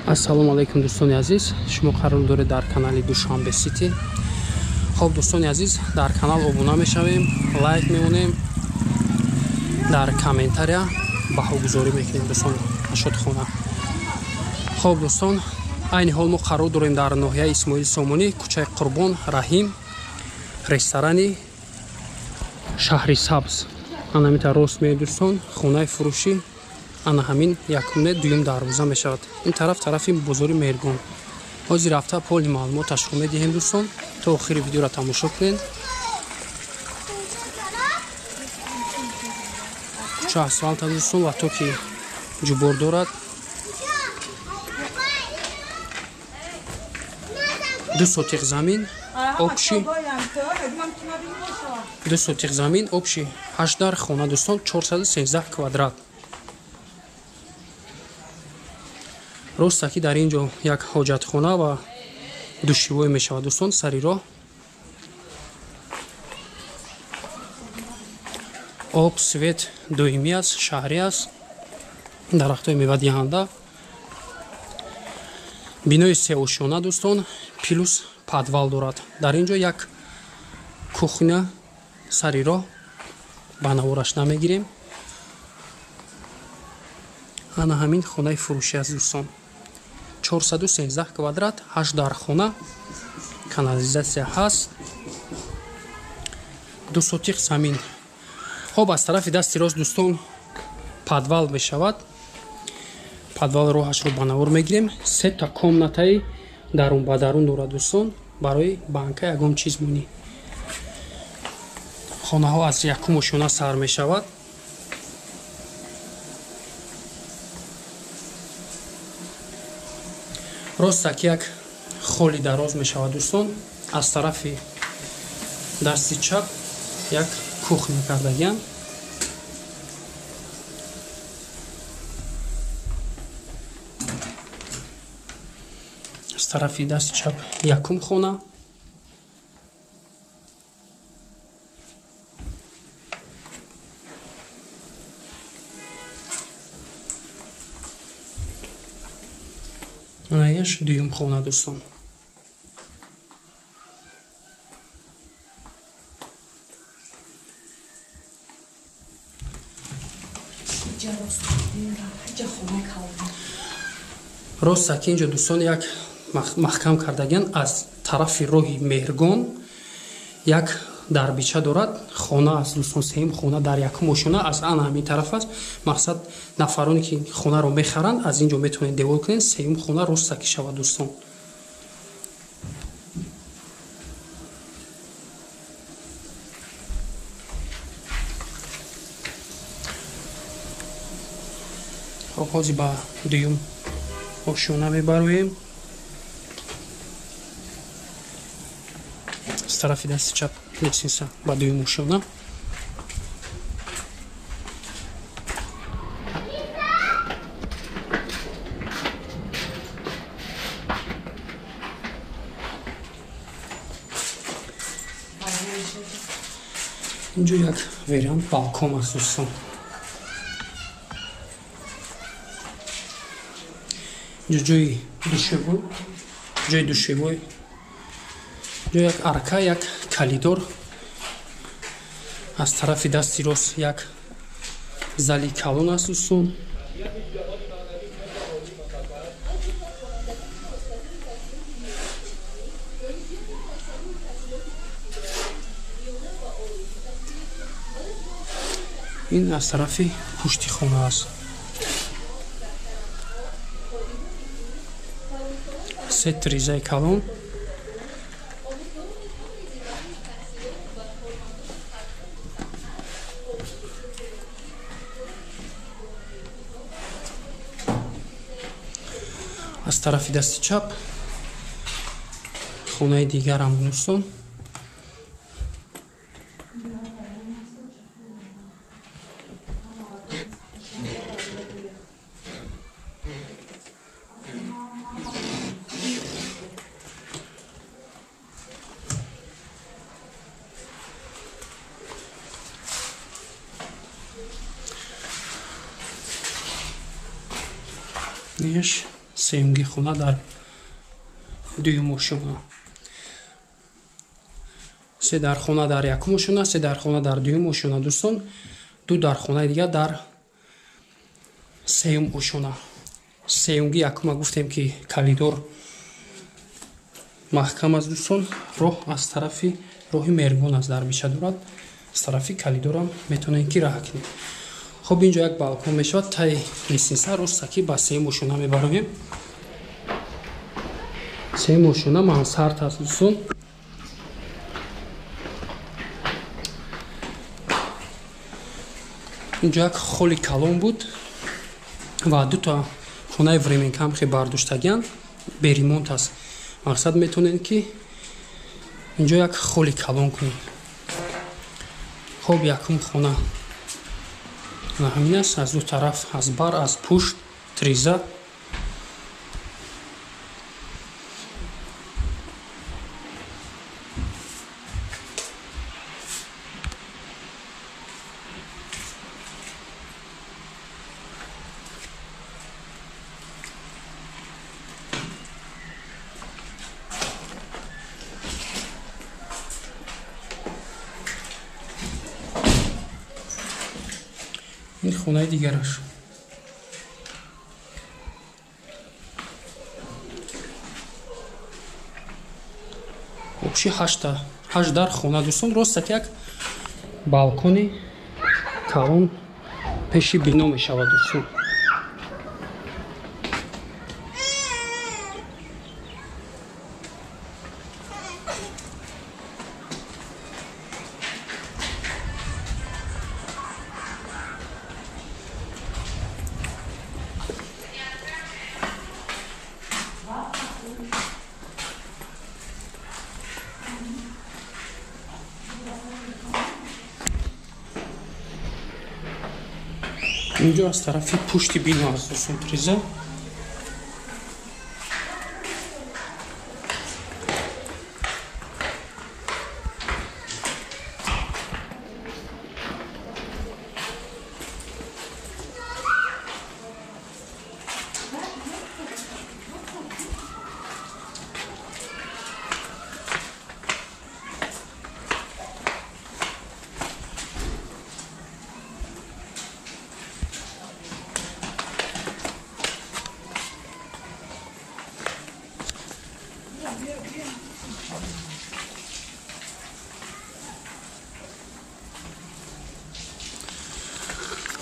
Ассалому алейкум дӯстони азиз, шумо қарор доред дар канали Душанбе Сити. Хоб дӯстони азиз, дар канал обуна мешавем, лайк меонем, дар комментария баҳогузорӣ мекунем дӯстон ашодхона. Хоб дӯстон, айни ҳол мо қарор дорем дар ноҳияи Исмоили Сомонӣ, кӯчаи Қурбон Раҳим, ресторани Шаҳри Сабз. Ана мита рост меоед дӯстон, хонаи фурӯшӣ ана ҳамин якумне дуюм дарвоза мешавад. Ин тараф тарафи бозори Мергон. ҳозир рафта поли маълумоташро медиҳем дӯстон, то охири видеоро тамошо кунед. кӯча асфалта дӯстон ва то ки ҷубор дорад. 2 сотиқ замин, обши 2 сотиқ замин, обши 8 дар хона дӯстон, 413 квадрат. ростаки дар ин ҷо як ҳоҷатхона ва душивой мешавад дӯстон. сари роҳ об, свет доимӣ аст, шаҳрӣ аст, дарахтҳои мевадиҳанда. бинои сеошона дӯстон плюс подвал дорад. дар ин ҷо як кухня сари роҳ, ба навораш намегирем. ана ҳамин хонаи фурӯшӣ аст дӯстон. 413 квадрат, 8 дар хона, канализатсия ҳаст, 2 сотиқ замин. хоб аз тарафи дасти рост дӯстон подвал мешавад. подвал роҳашро ба навор мегирем. 3 та комнатаи дарун ба дарун дорад дӯстон, барои банка ягон чиз мунӣ. хонаҳо аз якум ошона сар мешавад. ростак як холи дароз мешавад дӯстон. аз тарафи дасти чап як кухня кардагиам. аз тарафи дасти чап якум хона. анаеш дуюм хона дӯстон. ростаки инҷо дӯстон як маҳкам кардагиан аз тарафи роҳи Мергон як дарбича дорад. хона аст дӯстон, сеюм хона дар якум ошона аз ана ҳамин тараф аст. мақсад нафароне ки хонаро мехаранд аз инҷо метавонед девор кунед. сеюм хона ростаки шавад дӯстон. хоб ҳозир ба дуюм ошона мебароем. аз тарафи дасти чап лесенса ба дуюм ошона. инҷо як вариант балкон аст дӯстон. инҷо ҷои душевой, ҷо як арка, як калидор. аз тарафи дасти рост як зали калон аст дӯстон. ин аз тарафи пушти хона аст. сет ризаи калон. аз тарафи дасти чап хонаи дигарам дӯстон. Видишь, сеюмги хона дар дуюм ошуна. се дархона дар якум ошуна, се дархона дар дуюм ошуна дӯстон, ду дархонаи дигар дар сеюм ошуна. сеюмги якума гуфтем ки калидор маҳкам аст дӯстон, роҳ аз тарафи роҳи мергон аст дар меша дорад, аз тарафи калидорам метавонем ки раҳ кунем. хоб инҷо як балкон мешавад, таи лестница ростаки ба сеюм ошуна мебароем. сеюм ошуна мансард аст дӯстон. инҷо як холи калон буд ва дута хонаи временкамхи бардоштагиан беримонт аст. мақсад метавонем ки инҷо як холи калон кунем. хоб якум хона ҳамин аст, аз ду тараф аз бар, аз пушт триза. ин хонаи дигараш. обши 8 дар хона дӯстон, ростак як балкони калон пеши бино мешавад дӯстон. инҷо аз тарафи пушти бино аст дӯстон триза.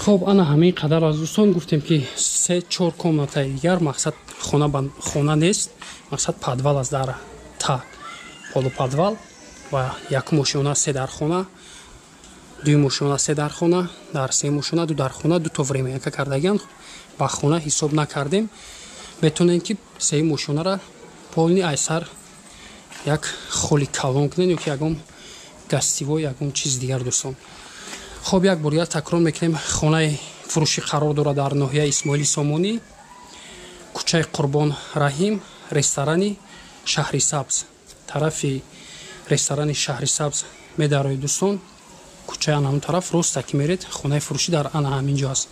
хоб ана ҳамин қадар аз дӯстон гуфтем ки 3-4 комнатаи дигар, мақсад хона нест, мақсад подвал аст дар та полуподвал ва якум ошуна 3 дархона, дуюм ошуна 3 дархона, дар сеюм ошуна 2 дархона, 2 то временка кардагиан, ба хона ҳисоб накардем. метавонем ки сеюм ошунара полни айсар як холи калон кунем ё ки ягон гастивой ягон чиз дигар дӯстон. хоб як бор як такрор мекунем, хонаи фурӯшӣ қарор дорад дар ноҳияи Исмоили Сомонӣ, кӯчаи Қурбон Раҳим, ресторани Шаҳри Сабз. тарафи ресторани Шаҳри Сабз медароед дӯстон, кӯчаи ана ҳамон тараф ростаки меред, хонаи фурӯшӣ дар ана ҳаминҷо аст.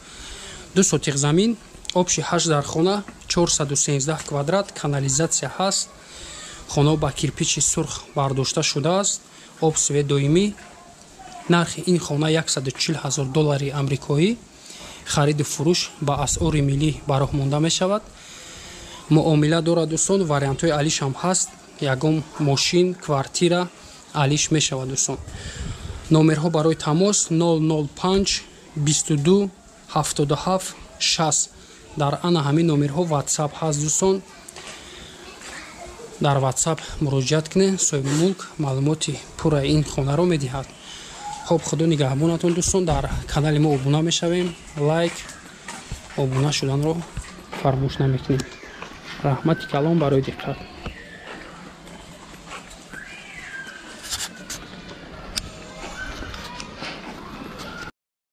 2 сотиқ замин, обши 8 дар хона, 413 квадрат, канализатсия ҳаст. хонао ба кирпичи сурх бардошта шудааст, об свет доимӣ. нархи ин хона $140,000 амрикоӣ. хариду фурӯш ба асъори миллӣ ба роҳ монда мешавад. муомила дорад дӯстон, вариантҳои алиш ҳам ҳаст, ягон мошин, квартира алиш мешавад дӯстон. номерҳо барои тамос 005 22 77 60. дар ана ҳамин номерҳо ватсап ҳаст дӯстон. дар ватсап муроҷиат кунед, соҳиби мулк маълумоти пурраи ин хонаро медиҳад. хоб худо нигаҳбонатон дӯстон, дар канали мо обуна мешавем, лайк обуна шуданро фаромӯш намекунем. раҳмати калон барои диққат.